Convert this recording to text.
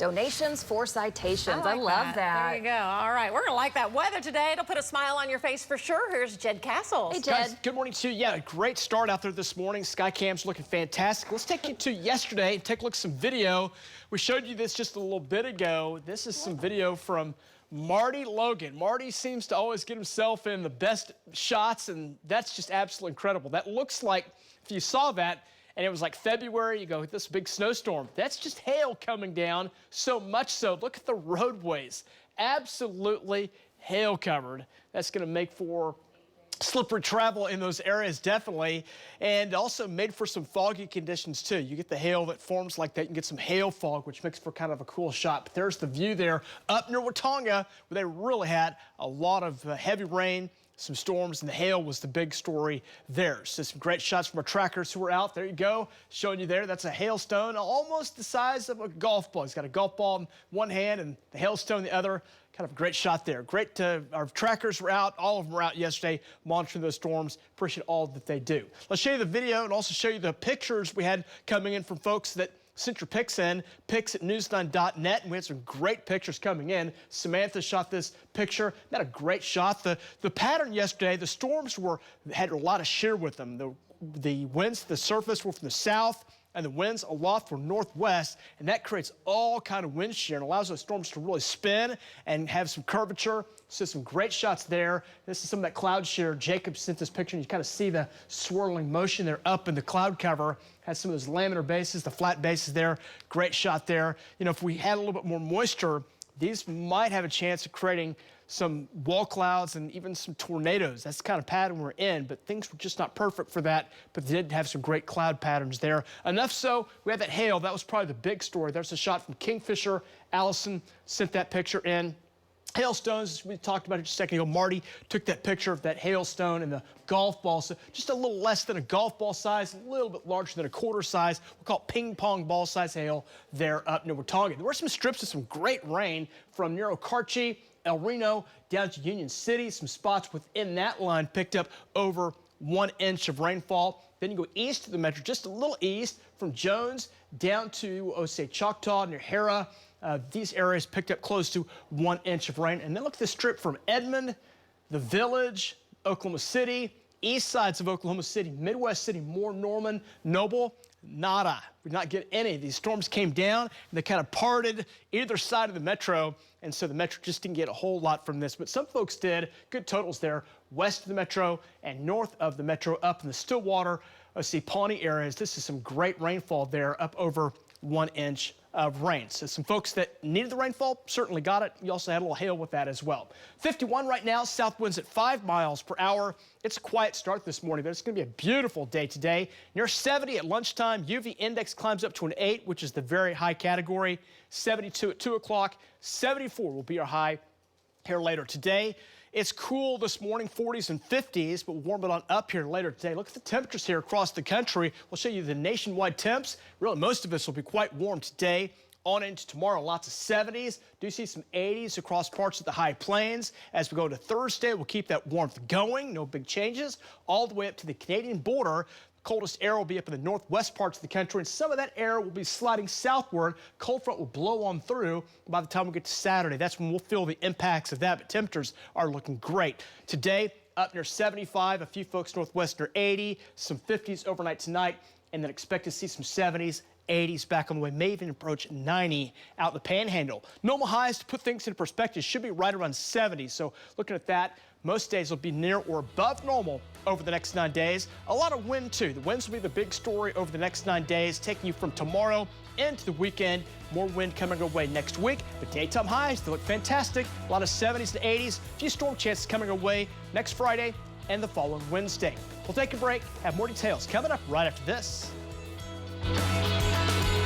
Donations for citations. I like love that. There you go. All right, we're going to like that weather today. It'll put a smile on your face for sure. Here's Jed Castles. Hey, Jed. Guys, good morning to you. Yeah, a great start out there this morning. Skycam's looking fantastic. Let's take you to yesterday and take a look at some video. We showed you this just a little bit ago. This is some video from Marty Logan. Marty seems to always get himself in the best shots, and that's just absolutely incredible. That looks like, if you saw that, and it was like February, you go, this big snowstorm. That's just hail coming down, so much so. Look at the roadways. Absolutely hail covered. That's going to make for slippery travel in those areas, definitely, and also made for some foggy conditions too. You get the hail that forms like that, you can get some hail fog, which makes for kind of a cool shot. But there's the view there up near Watonga, where they really had a lot of heavy rain, some storms, and the hail was the big story there. So some great shots from our trackers who were out. There you go, showing you there. That's a hailstone, almost the size of a golf ball. He's got a golf ball in one hand and the hailstone in the other. Kind of a great shot there. Great, our trackers were out. All of them were out yesterday monitoring those storms. Appreciate all that they do. Let's show you the video and also show you the pictures we had coming in from folks that sent your pics in, pics at news9.net, and we had some great pictures coming in. Samantha shot this picture. Not a great shot. The pattern yesterday, the storms had a lot of shear with them. The winds to the surface were from the south, and the winds aloft were northwest, and that creates all kind of wind shear and allows those storms to really spin and have some curvature. So some great shots there. This is some of that cloud shear. Jacob sent this picture, and you kind of see the swirling motion there up in the cloud cover. Has some of those laminar bases, the flat bases there. Great shot there. You know, if we had a little bit more moisture, these might have a chance of creating some wall clouds and even some tornadoes. That's the kind of pattern we're in, but things were just not perfect for that, but they did have some great cloud patterns there. Enough so, we had that hail. That was probably the big story. There's a shot from Kingfisher. Allison sent that picture in. Hailstones, as we talked about just a second ago, Marty took that picture of that hailstone and the golf ball. So just a little less than a golf ball size, a little bit larger than a quarter size. We'll call it ping pong ball size hail there up near Watonga. There were some strips of some great rain from near Okarche, El Reno, down to Union City. Some spots within that line picked up over 1 inch of rainfall. Then you go east of the metro, just a little east from Jones down to, say, Choctaw, near Hera. These areas picked up close to 1 inch of rain. And then look at this strip from Edmond, the Village, Oklahoma City, east sides of Oklahoma City, Midwest City, Moore, Norman, Noble. Nada. We did not get any. These storms came down, and they kind of parted either side of the metro, and so the metro just didn't get a whole lot from this. But some folks did. Good totals there, west of the metro and north of the metro, up in the Stillwater, Pawnee areas. This is some great rainfall there, up over 1 inch of rain. So some folks that needed the rainfall certainly got it. You also had a little hail with that as well. 51 right now, south winds at 5 miles per hour. It's a quiet start this morning, but it's going to be a beautiful day today. Near 70 at lunchtime, UV index climbs up to an 8, which is the very high category. 72 at 2 o'clock, 74 will be our high here later today. It's cool this morning, 40s and 50s, but we'll warm it on up here later today. Look at the temperatures here across the country. We'll show you the nationwide temps. Really, most of us will be quite warm today. On into tomorrow, lots of 70s. Do see some 80s across parts of the high plains. As we go to Thursday, we'll keep that warmth going. No big changes. All the way up to the Canadian border. Coldest air will be up in the northwest parts of the country, and some of that air will be sliding southward. Cold front will blow on through by the time we get to Saturday. That's when we'll feel the impacts of that, but temperatures are looking great. Today, up near 75, a few folks northwest near 80, some 50s overnight tonight, and then expect to see some 70s, 80s back on the way, may even approach 90 out in the Panhandle. Normal highs, to put things in perspective, should be right around 70. So looking at that, most days will be near or above normal over the next 9 days. A lot of wind, too. The winds will be the big story over the next 9 days, taking you from tomorrow into the weekend. More wind coming our way next week, but daytime highs, they look fantastic. A lot of 70s to 80s. A few storm chances coming our way next Friday and the following Wednesday. We'll take a break, have more details coming up right after this.